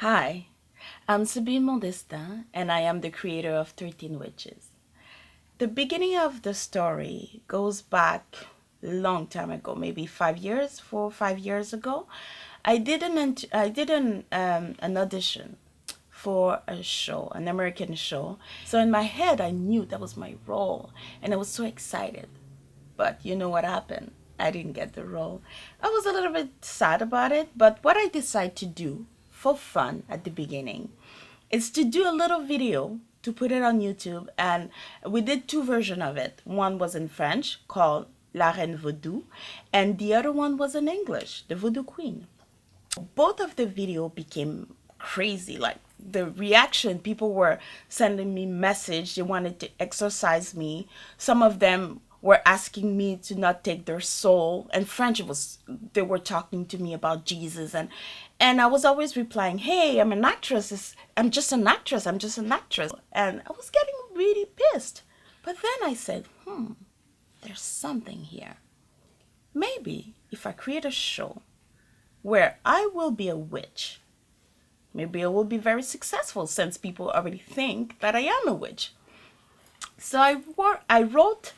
Hi, I'm Sabine Modestin, and I am the creator of 13 Witches. The beginning of the story goes back a long time ago, maybe 5 years, 4 or 5 years ago. I did an audition for a show, an American show. So in my head, I knew that was my role, and I was so excited. But you know what happened? I didn't get the role. I was a little bit sad about it, but what I decided to do for fun at the beginning is to do a little video to put it on YouTube. And we did two versions of it. One was in French called La Reine Vaudou, and the other one was in English, The Voodoo Queen. Both of the video became crazy. Like the reaction, people were sending me message, they wanted to exorcise me. Some of them were asking me to not take their soul. And French, was they were talking to me about Jesus, and I was always replying, hey, I'm an actress. I'm just an actress. I'm just an actress. And I was getting really pissed. But then I said, there's something here. Maybe if I create a show where I will be a witch, maybe I will be very successful since people already think that I am a witch. So I wrote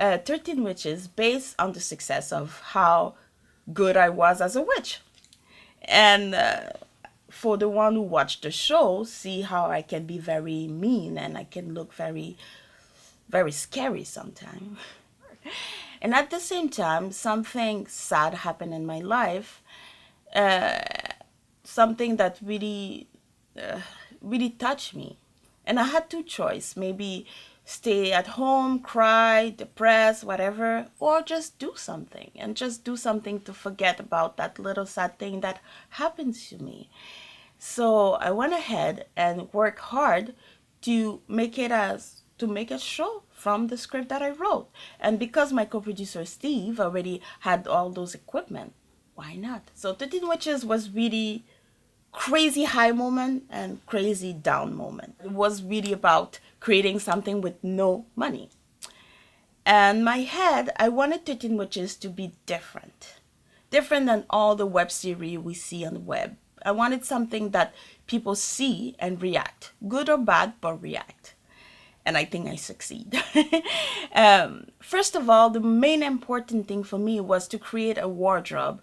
13 Witches based on the success of how good I was as a witch. And for the one who watched the show, see how I can be very mean and I can look very, very scary sometimes. And at the same time, something sad happened in my life, something that really touched me. And I had two choices, maybe stay at home, cry, depressed, whatever, or just do something and just do something to forget about that little sad thing that happened to me. So I went ahead and worked hard to make a show from the script that I wrote. And because my co-producer Steve already had all those equipment, why not? So 13 Witches was really crazy high moment and crazy down moment. It was really about creating something with no money. And my head, I wanted 13 Witches to be different. Different than all the web series we see on the web. I wanted something that people see and react. Good or bad, but react. And I think I succeed. First of all, the main important thing for me was to create a wardrobe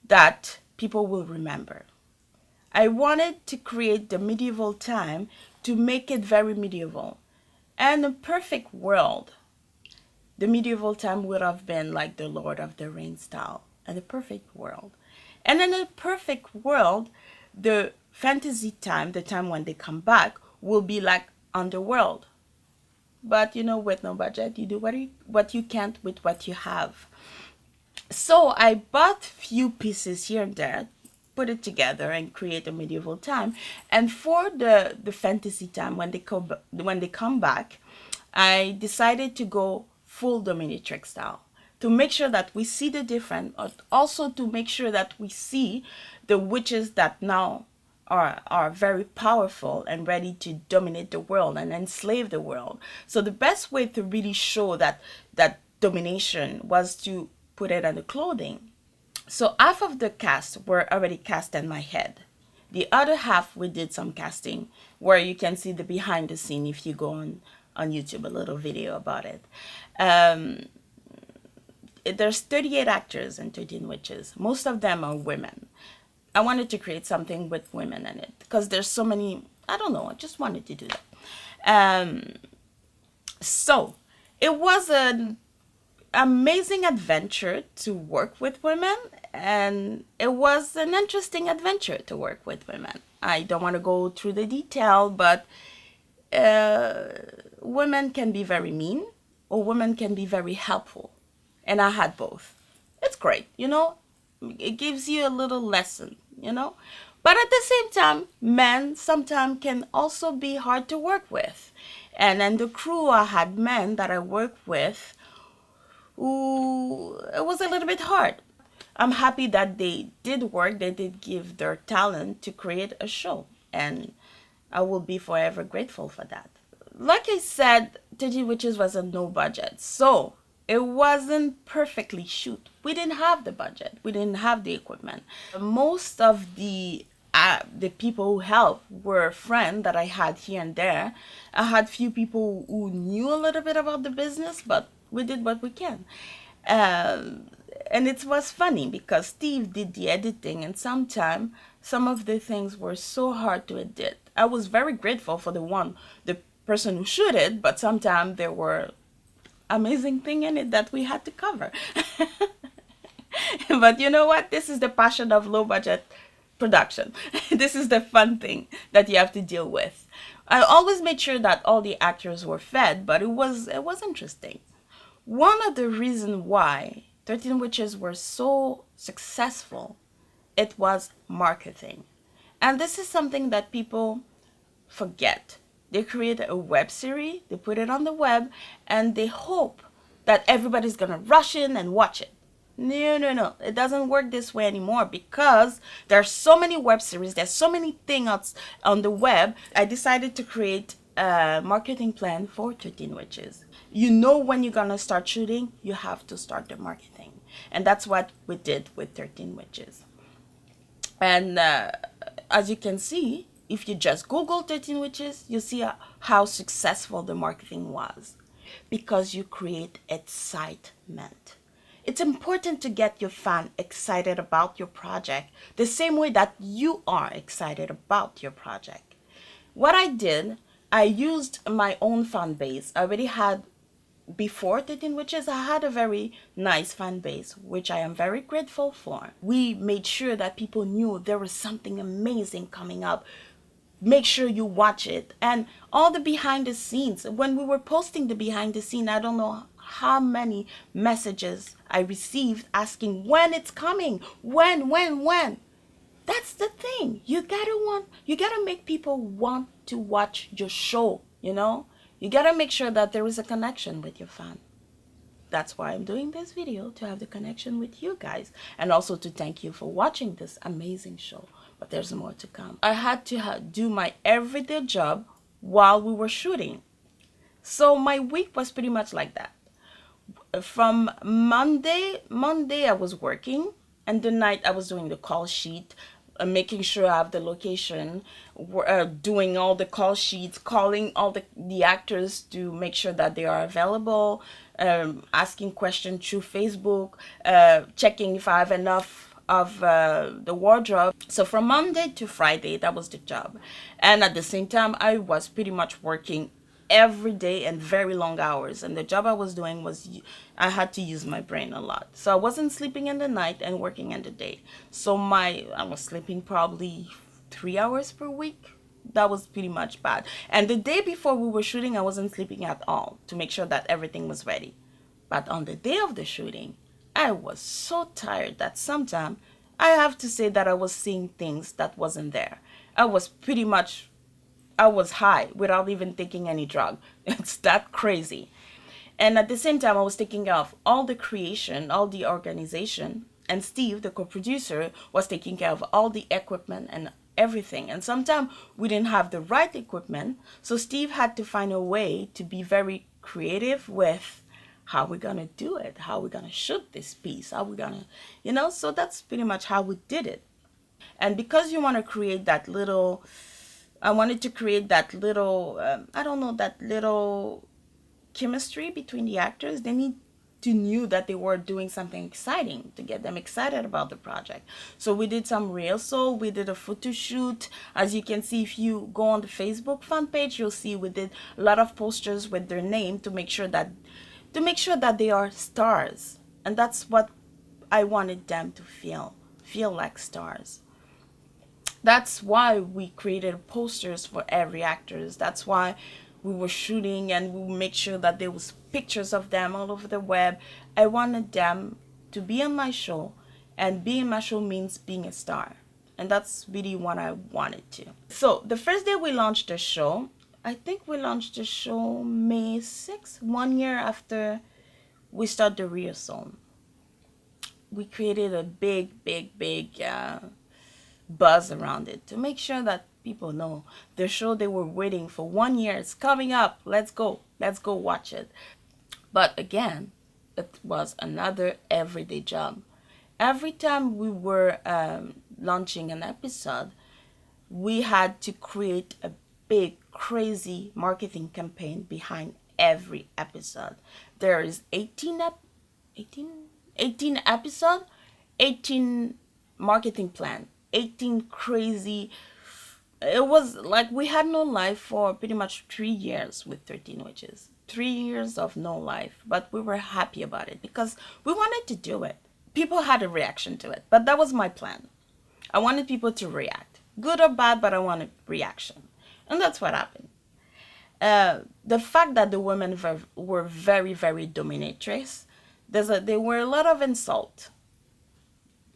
that people will remember. I wanted to create the medieval time to make it very medieval. And a perfect world, the medieval time would have been like the Lord of the Rings style, and the perfect world. And in a perfect world, the fantasy time, the time when they come back, will be like underworld. But with no budget, you do what you can't with what you have. So I bought few pieces here and there, put it together and create a medieval time. And for the fantasy time, when they come back, I decided to go full dominatrix style to make sure that we see the different, but also to make sure that we see the witches that now are very powerful and ready to dominate the world and enslave the world. So the best way to really show that domination was to put it on the clothing. So half of the cast were already cast in my head. The other half, we did some casting where you can see the behind the scene if you go on YouTube, a little video about it. There's 38 actors in 13 Witches. Most of them are women. I wanted to create something with women in it because there's so many, I don't know, I just wanted to do that. So it was an amazing adventure to work with women, and it was an interesting adventure to work with women. I don't want to go through the detail, but women can be very mean or women can be very helpful, and I had both. It's great, it gives you a little lesson, but at the same time, men sometimes can also be hard to work with. And in the crew, I had men that I worked with who it was a little bit hard. I'm happy that they did work, they did give their talent to create a show, and I will be forever grateful for that. Like I said, 30 Witches was a no budget, so it wasn't perfectly shoot. We didn't have the budget, we didn't have the equipment. Most of the the people who helped were a friend that I had here and there. I had few people who knew a little bit about the business, but we did what we can. Um, and it was funny because Steve did the editing, and sometimes some of the things were so hard to edit. I was very grateful for the person who shoot it, but sometimes there were amazing thing in it that we had to cover. But you know what? This is the passion of low budget production. This is the fun thing that you have to deal with. I always made sure that all the actors were fed, but it was interesting. One of the reasons why 13 Witches were so successful, it was marketing. And this is something that people forget. They create a web series, they put it on the web, and they hope that everybody's gonna rush in and watch it. No, no, no. It doesn't work this way anymore because there's so many web series, there's so many things on the web. I decided to create a marketing plan for 13 Witches. You know when you're gonna start shooting, you have to start the marketing. And that's what we did with 13 Witches. And as you can see, if you just Google 13 Witches, you see how successful the marketing was because you create excitement. It's important to get your fan excited about your project the same way that you are excited about your project. What I did, I used my own fan base. I already had before 13 Witches, I had a very nice fan base, which I am very grateful for. We made sure that people knew there was something amazing coming up. Make sure you watch it. And all the behind the scenes, when we were posting the behind the scene, I don't know how many messages I received asking when it's coming, when. That's the thing. You gotta make people want to watch your show. You gotta make sure that there is a connection with your fan. That's why I'm doing this video, to have the connection with you guys and also to thank you for watching this amazing show. But there's more to come. I had to do my everyday job while we were shooting. So my week was pretty much like that. From Monday I was working, and the night I was doing the call sheet, making sure I have the location, doing all the call sheets, calling all the actors to make sure that they are available, asking questions through Facebook, checking if I have enough of the wardrobe. So from Monday to Friday, that was the job. And at the same time, I was pretty much working every day and very long hours, and the job I was doing was I had to use my brain a lot, so I wasn't sleeping in the night and working in the day. So I was sleeping probably 3 hours per week. That was pretty much bad. And the day before we were shooting, I wasn't sleeping at all to make sure that everything was ready. But on the day of the shooting, I was so tired that sometimes I have to say that I was seeing things that wasn't there. I was high without even taking any drug. It's that crazy. And at the same time, I was taking care of all the creation, all the organization. And Steve, the co-producer, was taking care of all the equipment and everything. And sometimes we didn't have the right equipment. So Steve had to find a way to be very creative with how we're going to do it, how we're going to shoot this piece, how we're going to, so that's pretty much how we did it. And because you want to create that little I wanted to create that little, that little chemistry between the actors. They need to knew that they were doing something exciting to get them excited about the project. So we did some rehearsal, we did a photo shoot. As you can see, if you go on the Facebook fan page, you'll see we did a lot of posters with their name to make sure that they are stars. And that's what I wanted them to feel like stars. That's why we created posters for every actors. That's why we were shooting and we make sure that there was pictures of them all over the web. I wanted them to be on my show, and being on my show means being a star. And that's really what I wanted to. So the first day we launched the show, I think we launched the show May 6th, 1 year after we started the rehearsal. We created a big buzz around it to make sure that people know the show they were waiting for 1 year is coming up. Let's go watch it. But again, it was another everyday job. Every time we were launching an episode, we had to create a big, crazy marketing campaign behind every episode. There is 18, 18 episode, 18 marketing plan, 18 crazy. It was like we had no life for pretty much 3 years with 13 Witches. 3 years of no life, but we were happy about it because we wanted to do it. People had a reaction to it, but that was my plan. I wanted people to react, good or bad, but I wanted reaction. And that's what happened. The fact that the women were very, very dominatrix, there were a lot of insult.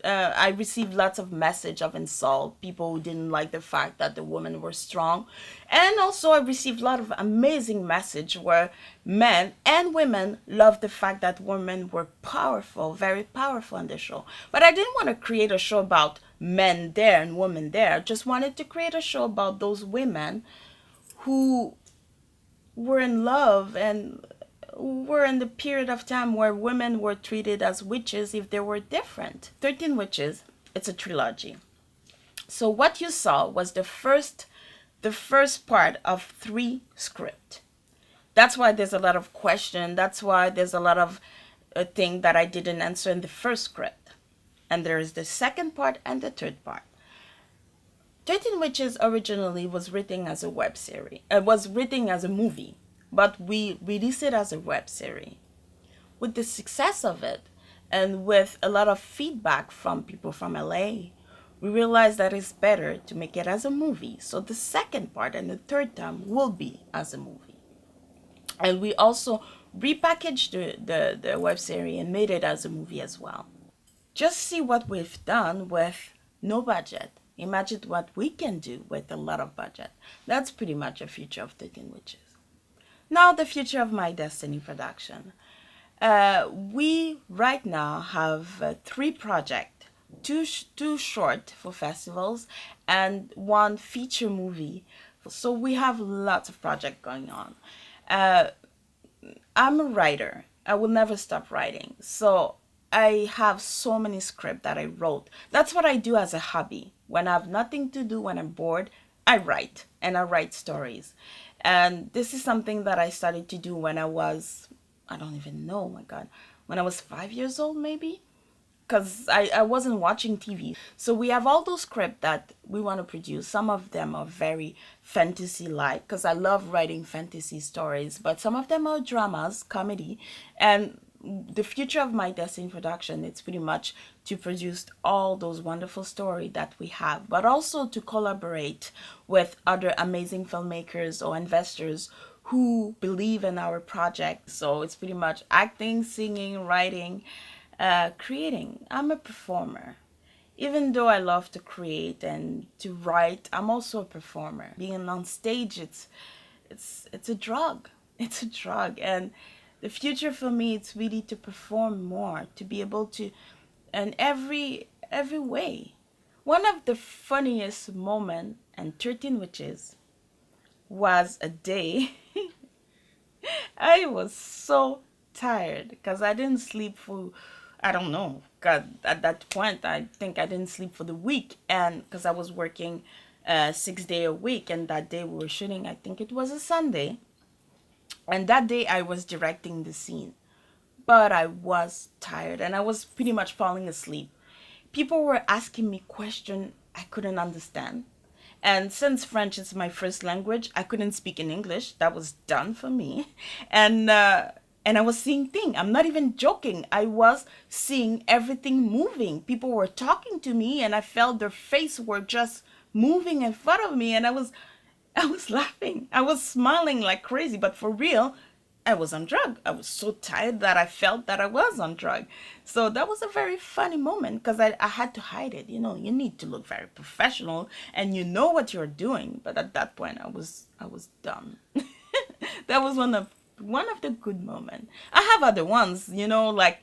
I received lots of message of insult, people who didn't like the fact that the women were strong. And also I received a lot of amazing message where men and women loved the fact that women were powerful, very powerful on the show. But I didn't want to create a show about men there and women there. I just wanted to create a show about those women who were in love and were in the period of time where women were treated as witches if they were different. 13 Witches, it's a trilogy. So what you saw was the first part of 3 script. That's why there's a lot of question. That's why there's a lot of thing that I didn't answer in the first script. And there is the second part and the third part. 13 Witches originally was written as a web series. It was written as a movie, but we released it as a web series. With the success of it, and with a lot of feedback from people from LA, we realized that it's better to make it as a movie. So the second part and the third time will be as a movie. And we also repackaged the web series and made it as a movie as well. Just see what we've done with no budget. Imagine what we can do with a lot of budget. That's pretty much a future of 13 Witches. Now the future of My Destiny production. We right now have 3 projects, two short for festivals and 1 feature movie. So we have lots of projects going on. I'm a writer. I will never stop writing. So I have so many scripts that I wrote. That's what I do as a hobby. When I have nothing to do, when I'm bored, I write, and I write stories. And this is something that I started to do when I was, I don't even know, oh my God, when I was 5 years old maybe, because I wasn't watching TV. So we have all those scripts that we want to produce. Some of them are very fantasy-like, because I love writing fantasy stories, but some of them are dramas, comedy, and the future of My Destiny production, it's pretty much to produce all those wonderful stories that we have, but also to collaborate with other amazing filmmakers or investors who believe in our project. So it's pretty much acting, singing, writing, creating. I'm a performer. Even though I love to create and to write, I'm also a performer. Being on stage, it's a drug. It's a drug. And the future for me, it's really to perform more, to be able to, in every way. One of the funniest moments in 13 Witches was a day I was so tired because I didn't sleep for, I don't know, God, at that point, I think I didn't sleep for the week. And because I was working 6 days a week, and that day we were shooting, I think it was a Sunday. And that day I was directing the scene, but I was tired and I was pretty much falling asleep. People were asking me questions I couldn't understand. And since French is my first language, I couldn't speak in English. That was done for me. And I was seeing things. I'm not even joking. I was seeing everything moving. People were talking to me and I felt their face were just moving in front of me, and I was laughing. I was smiling like crazy, but for real, I was on drug. I was so tired that I felt that I was on drug. So that was a very funny moment because I had to hide it. You know, you need to look very professional and you know what you're doing. But at that point, I was done. That was one of the good moments. I have other ones, you know, like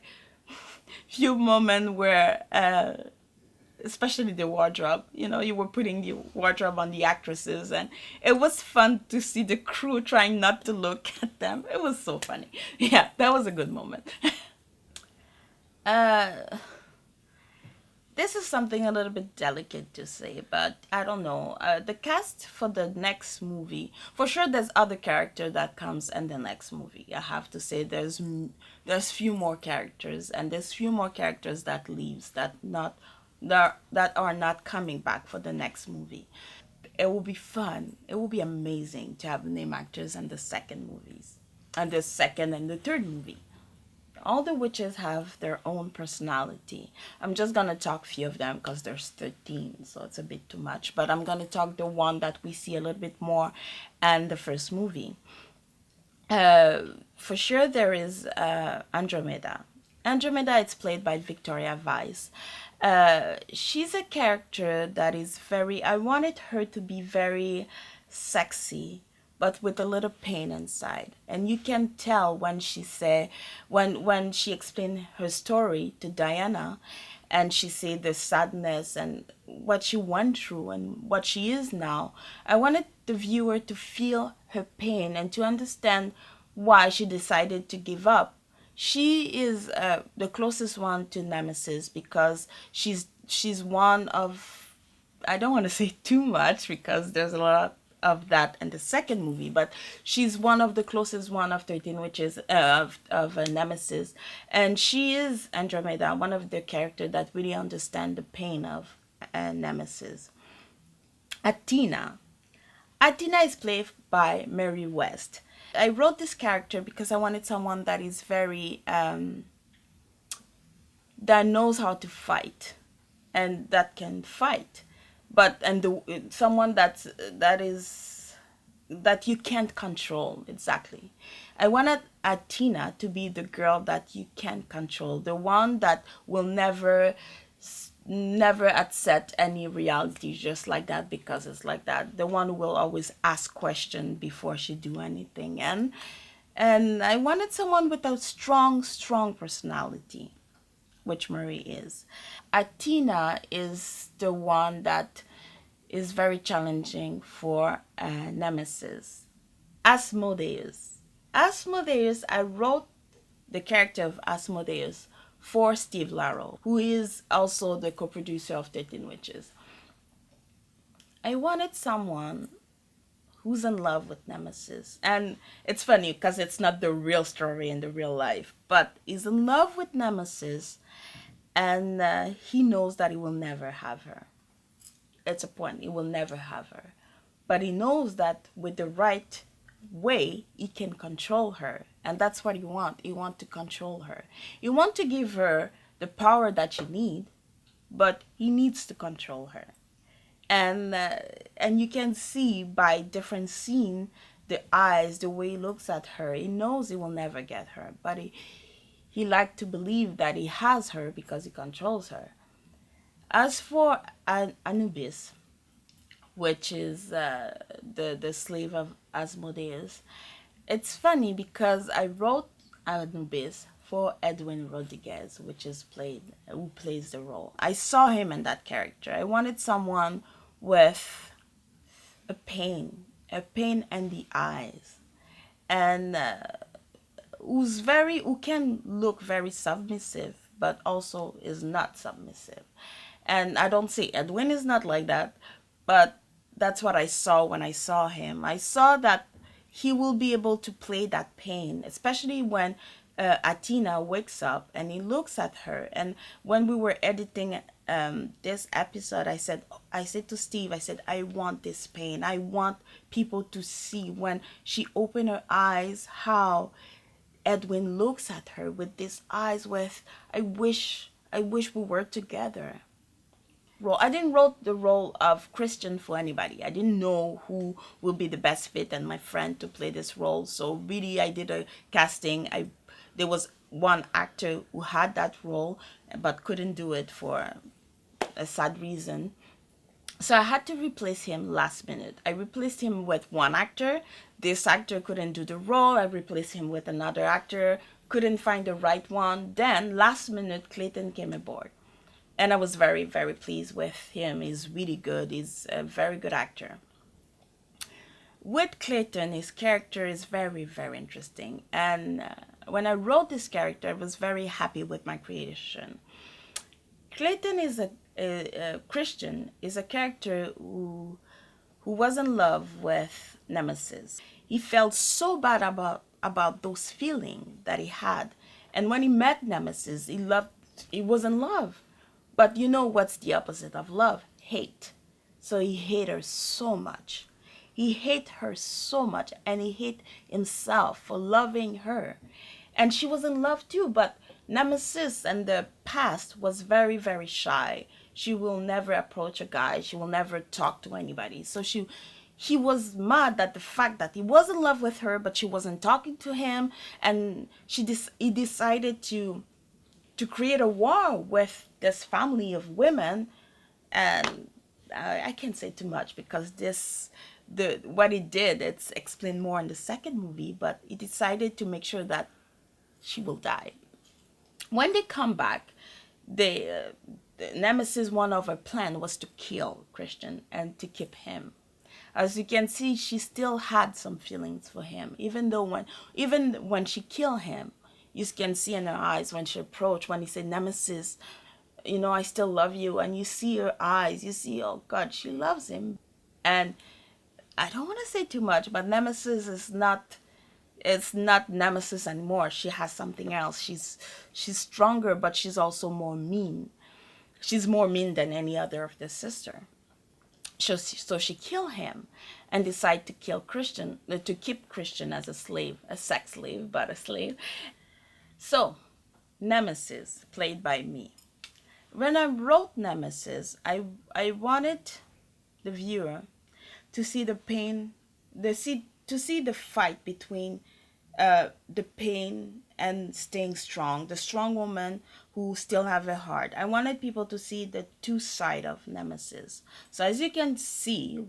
few moments where especially the wardrobe, you know, you were putting the wardrobe on the actresses, and it was fun to see the crew trying not to look at them. It was so funny. Yeah, that was a good moment. uh This is something a little bit delicate to say, but I don't know. The cast for the next movie, for sure, there's other character that comes in the next movie. I have to say, there's few more characters, and there's few more characters that leaves that are not coming back for the next movie. It will be fun. It will be amazing to have name actors in the second movies, and the second and the third movie. All the witches have their own personality. I'm just gonna talk a few of them because there's 13, so it's a bit too much. But I'm gonna talk the one that we see a little bit more in the first movie. For sure, there is Andromeda. Andromeda is played by Victoria Vice. She's a character that is very. I wanted her to be very sexy, but with a little pain inside. And you can tell when when she explained her story to Diana, and she said the sadness and what she went through and what she is now. I wanted the viewer to feel her pain and to understand why she decided to give up. She is the closest one to Nemesis because she's one of, I don't want to say too much because there's a lot of that in the second movie, but she's one of the closest one of 13 witches of Nemesis, and she is Andromeda, one of the characters that really understand the pain of Nemesis. Athena. Athena is played by Mary West. I wrote this character because I wanted someone that is very that knows how to fight and that can fight, but and the someone that you can't control exactly. I wanted Athena to be the girl that you can't control, the one that will never accept any reality just like that because it's like that. The one who will always ask question before she do anything, and I wanted someone with a strong personality, which Marie is. Athena is the one that is very challenging for Nemesis. Asmodeus. Asmodeus, I wrote the character of Asmodeus for Steve Larrow, who is also the co-producer of 13 Witches. I wanted someone who's in love with Nemesis. And it's funny because it's not the real story in the real life, but he's in love with Nemesis and he knows that he will never have her. It's a point, he will never have her. But he knows that with the right way, he can control her. And that's what he wants. He wants to control her. He wants to give her the power that she needs, but he needs to control her. And you can see by different scene the eyes, the way he looks at her. He knows he will never get her, but he like to believe that he has her because he controls her. As for Anubis, which is the slave of Asmodeus, it's funny because I wrote Anubis for Edwin Rodriguez, who plays the role. I saw him in that character. I wanted someone with a pain in the eyes, and who can look very submissive, but also is not submissive. And I don't say Edwin is not like that, but that's what I saw when I saw him. I saw that he will be able to play that pain, especially when Athena wakes up and he looks at her. And when we were editing this episode, I said to Steve, I said, I want this pain. I want people to see when she opened her eyes how Edwin looks at her with these eyes with, I wish we were together. I didn't wrote the role of Christian for anybody. I didn't know who will be the best fit and my friend to play this role. So really, I did a casting. There was one actor who had that role but couldn't do it for a sad reason. So I had to replace him last minute. I replaced him with one actor. This actor couldn't do the role. I replaced him with another actor. Couldn't find the right one. Then last minute, Clayton came aboard. And I was very, very pleased with him. He's really good. He's a very good actor. With Clayton, his character is very, very interesting. And when I wrote this character, I was very happy with my creation. Clayton Christian is a character who was in love with Nemesis. He felt so bad about those feelings that he had. And when he met Nemesis, he was in love. But you know what's the opposite of love? Hate. So he hated her so much. He hated her so much, and he hated himself for loving her. And she was in love too, but Nemesis in the past was very, very shy. She will never approach a guy. She will never talk to anybody. So he was mad at the fact that he was in love with her, but she wasn't talking to him, and he decided to create a war with this family of women. And I can't say too much because the what he did, it's explained more in the second movie, but he decided to make sure that she will die. When they come back, the Nemesis, one of her plan was to kill Christian and to keep him. As you can see, she still had some feelings for him, even when she killed him. You can see in her eyes when she approached, when he said, Nemesis, I still love you. And you see her eyes, you see, oh God, she loves him. And I don't want to say too much, but Nemesis is not, it's not Nemesis anymore. She has something else. She's stronger, but she's also more mean. She's more mean than any other of the sister. So she killed him and decided to kill Christian, to keep Christian as a slave, a sex slave, but a slave. So, Nemesis, played by me. When I wrote Nemesis, I wanted the viewer to see the pain, to see the fight between the pain and staying strong, the strong woman who still have a heart. I wanted people to see the two side of Nemesis. So as you can see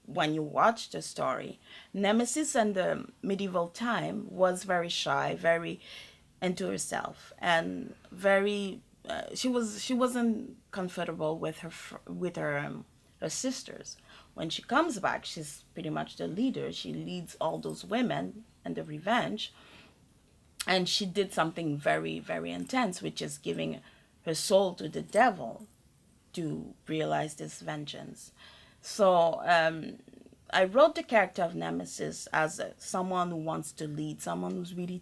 when you watch the story, Nemesis in the medieval time was very shy, very into herself, and very she wasn't comfortable with her sisters. When she comes back, she's pretty much the leader. She leads all those women and the revenge, and she did something very, very intense, which is giving her soul to the devil to realize this vengeance. So I wrote the character of Nemesis as someone who wants to lead, someone who's really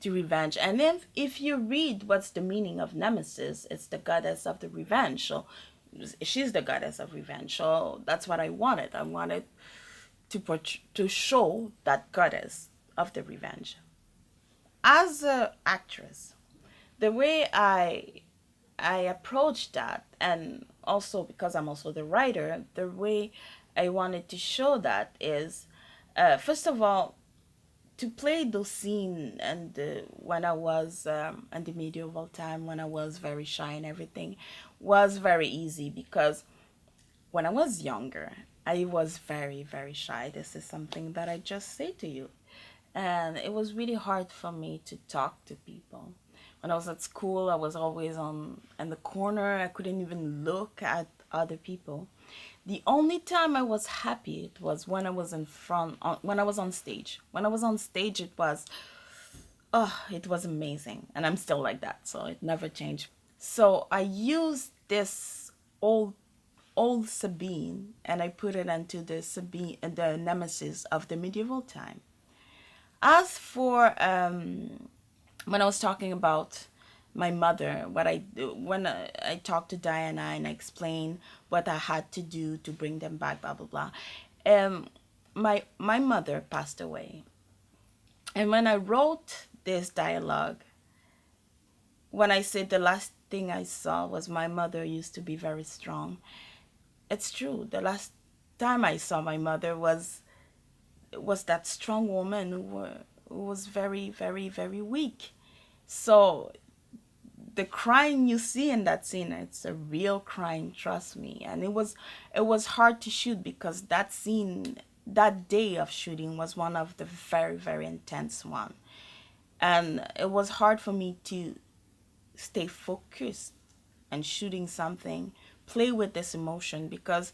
to revenge. And if you read what's the meaning of Nemesis, it's the goddess of the revenge. So she's the goddess of revenge. So that's what I wanted. I wanted to show that goddess of the revenge. As an actress, the way I approached that, and also because I'm also the writer, the way I wanted to show that is, first of all, to play those scene and when I was in the medieval time, when I was very shy and everything, was very easy because when I was younger, I was very, very shy. This is something that I just say to you. And it was really hard for me to talk to people. When I was at school, I was always on in the corner. I couldn't even look at other people. The only time I was happy it was when I was in front, when I was on stage. When I was on stage, it was amazing, and I'm still like that, so it never changed. So I used this old old Sabine and I put it into the Nemesis of the medieval time. As for when I was talking about my mother, when I talked to Diana and I explained what I had to do to bring them back, blah blah blah. Um, my mother passed away, and when I wrote this dialogue, when I said the last thing I saw was my mother used to be very strong, it's true. The last time I saw my mother was that strong woman who was very, very, very weak. So the crying you see in that scene, it's a real crying, trust me. And it was hard to shoot because that scene, that day of shooting was one of the very, very intense one. And it was hard for me to stay focused and shooting something, play with this emotion, because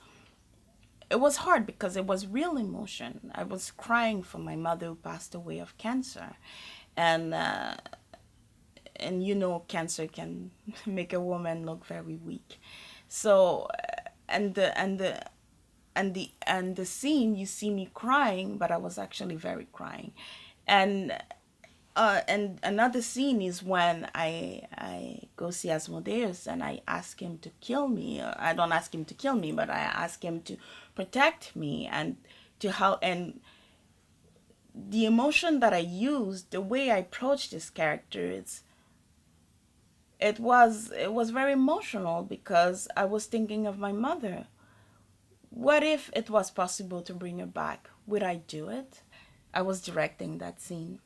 it was hard because it was real emotion. I was crying for my mother who passed away of cancer, and cancer can make a woman look very weak. So and the scene, you see me crying, but I was actually very crying. And and another scene is when I go see Asmodeus and I ask him to kill me. I don't ask him to kill me, but I ask him to protect me and to help. And the emotion that I used, the way I approached this character, it was very emotional because I was thinking of my mother. What if it was possible to bring her back? Would I do it? I was directing that scene,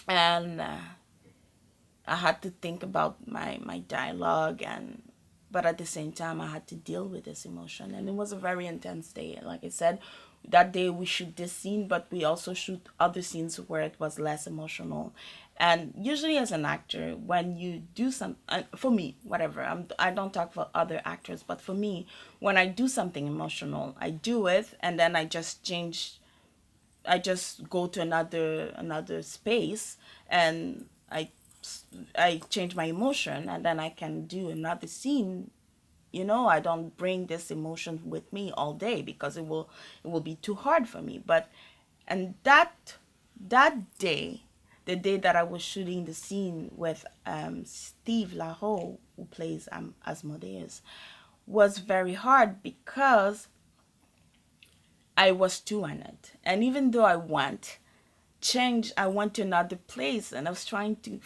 and I had to think about my dialogue, and but at the same time I had to deal with this emotion, and it was a very intense day. Like I said, that day we shoot this scene, but we also shoot other scenes where it was less emotional. And usually as an actor, when you do some, for me, whatever, I don't talk for other actors, but for me, when I do something emotional, I do it and then I just go to another space, and I change my emotion, and then I can do another scene. I don't bring this emotion with me all day because it will be too hard for me. But and that day, the day that I was shooting the scene with Steve Laho, who plays Asmodeus, was very hard because I was too in it. And even though I went to another place and I was trying to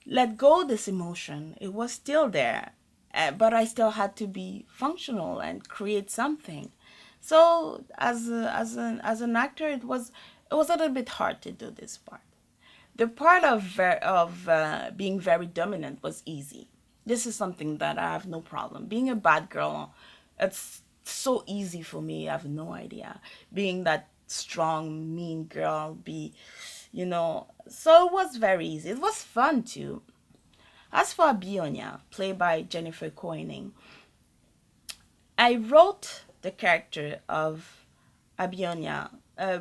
let go this emotion. It was still there, but I still had to be functional and create something. So as an actor, it was a little bit hard to do this part. The part of being very dominant was easy. This is something that I have no problem. Being a bad girl, it's so easy for me. I have no idea. Being that strong, mean girl, so it was very easy. It was fun too. As for Anya, played by Jennifer Coining, I wrote the character of Abionia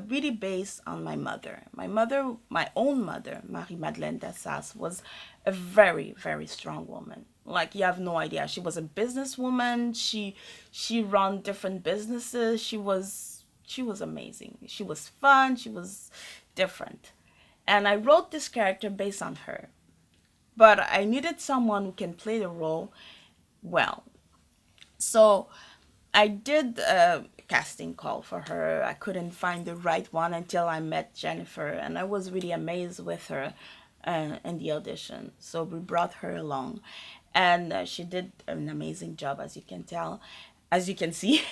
really based on my mother. My own mother, Marie-Madeleine Dessas, was a very, very strong woman. Like you have no idea. She was a businesswoman. She ran different businesses. She was amazing. She was fun. She was different. And I wrote this character based on her. But I needed someone who can play the role well. So I did a casting call for her. I couldn't find the right one until I met Jennifer, and I was really amazed with her in the audition. So we brought her along, and she did an amazing job, as you can tell, as you can see.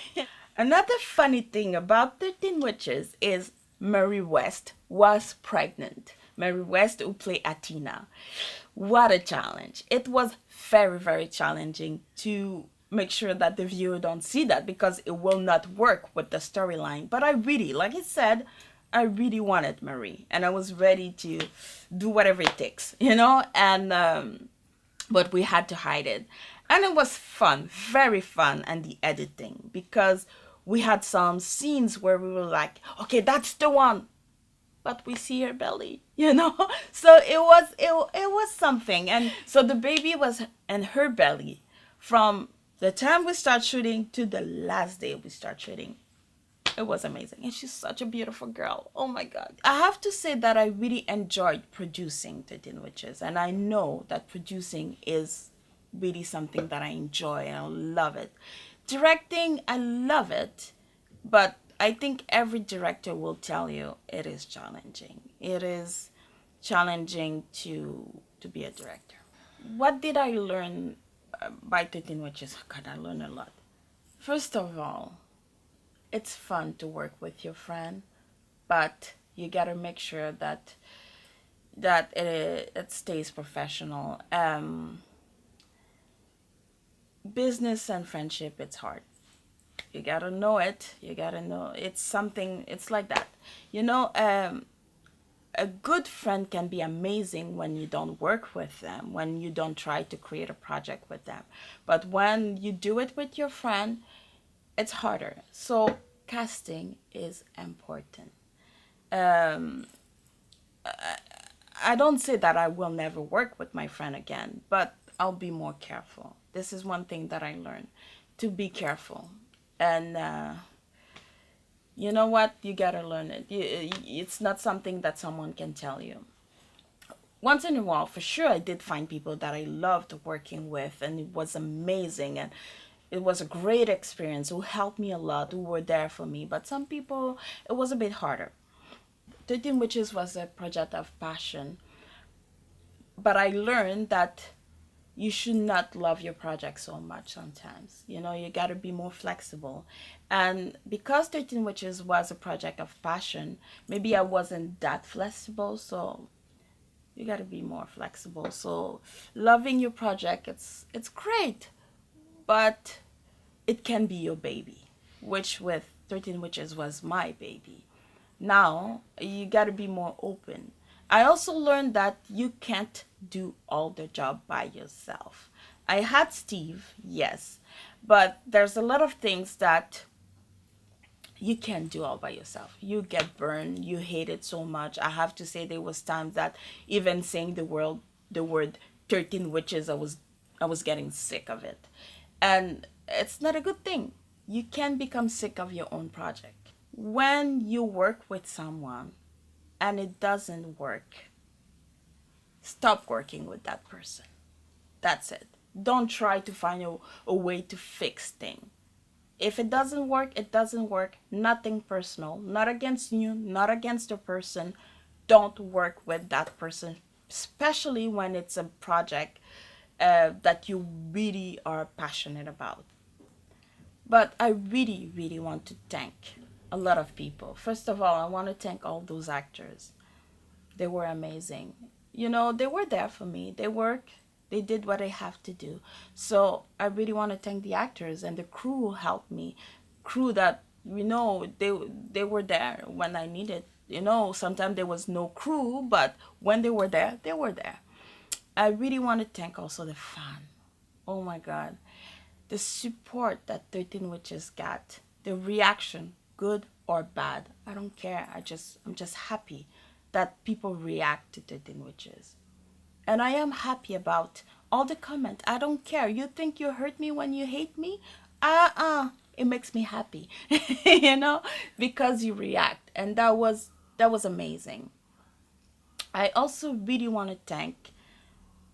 Another funny thing about 13 Witches is Mary West was pregnant. Mary West, who played Athena. What a challenge. It was very, very challenging to make sure that the viewer don't see that because it will not work with the storyline. But I really, like I said, I really wanted Marie and I was ready to do whatever it takes. And but we had to hide it. And it was fun, very fun, and the editing because we had some scenes where we were like, okay, that's the one, but we see her belly. So it was something. And so the baby was in her belly from the time we start shooting to the last day we start shooting. It was amazing, and she's such a beautiful girl. Oh my god, I have to say that I really enjoyed producing 13 Witches, and I know that producing is really something that I enjoy and I love it. Directing, I love it, but I think every director will tell you it is challenging. It is challenging to be a director. What did I learn by 13 Witches? God, I learned a lot. First of all, it's fun to work with your friend, but you gotta make sure that it stays professional. Business and friendship, it's hard. You gotta know it. You gotta know it's something. It's like that. You know, a good friend can be amazing when you don't work with them, when you don't try to create a project with them. But when you do it with your friend, it's harder. So casting is important. Um, I don't say that I will never work with my friend again, but I'll be more careful. This is one thing that I learned, to be careful. And you know what? You gotta learn it. It's not something that someone can tell you. Once in a while, for sure, I did find people that I loved working with, and it was amazing. And it was a great experience, who helped me a lot, who were there for me. But some people, it was a bit harder. 13 Witches was a project of passion, but I learned that you should not love your project so much sometimes. You know, you got to be more flexible. And because 13 Witches was a project of passion, maybe I wasn't that flexible. So you got to be more flexible. So loving your project, it's great, but it can be your baby, which with 13 Witches was my baby. Now you got to be more open. I also learned that you can't do all the job by yourself. I had Steve, yes, but there's a lot of things that you can't do all by yourself. You get burned, you hate it so much. I have to say there was times that even saying the word 13 witches, I was getting sick of it. And it's not a good thing. You can become sick of your own project. When you work with someone and it doesn't work, stop working with that person. That's it. Don't try to find a way to fix things. If it doesn't work, it doesn't work. Nothing personal. Not against you, not against the person. Don't work with that person, especially when it's a project that you really are passionate about. But I really, really want to thank a lot of people. First of all, I want to thank all those actors. They were amazing. You know, they were there for me. They work, they did what they have to do. So I really want to thank the actors and the crew who helped me. Crew that, they were there when I needed. Sometimes there was no crew, but when they were there, they were there. I really want to thank also the fan. Oh my God. The support that 13 Witches got, the reaction, good or bad, I don't care. I'm just happy that people react to 13 Witches. And I am happy about all the comment. I don't care. You think you hurt me when you hate me? It makes me happy. you know, because you react. And that was amazing. I also really want to thank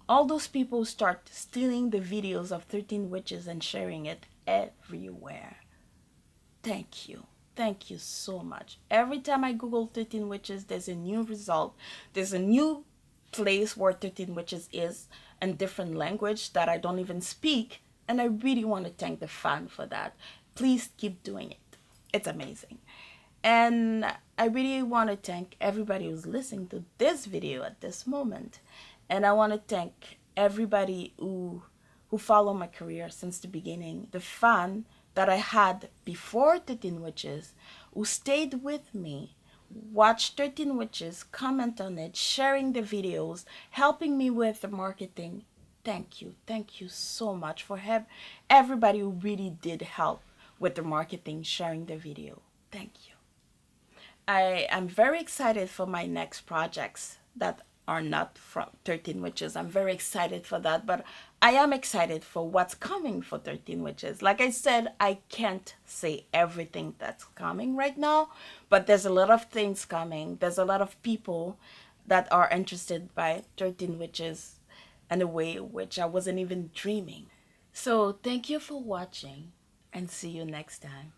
all those people who start stealing the videos of 13 witches and sharing it everywhere. Thank you. Thank you so much. Every time I Google 13 witches, there's a new result. There's a new place where 13 witches is in different language that I don't even speak. And I really want to thank the fan for that. Please keep doing it. It's amazing. And I really want to thank everybody who's listening to this video at this moment. And I want to thank everybody who followed my career since the beginning. The fan that I had before 13 Witches, who stayed with me, watched 13 Witches, comment on it, sharing the videos, helping me with the marketing. Thank you. Thank you so much for everybody who really did help with the marketing, sharing the video. Thank you. I am very excited for my next projects that are not from 13 Witches. I'm very excited for that, but I am excited for what's coming for 13 Witches. Like I said, I can't say everything that's coming right now, but there's a lot of things coming. There's a lot of people that are interested by 13 Witches in a way which I wasn't even dreaming. So thank you for watching and see you next time.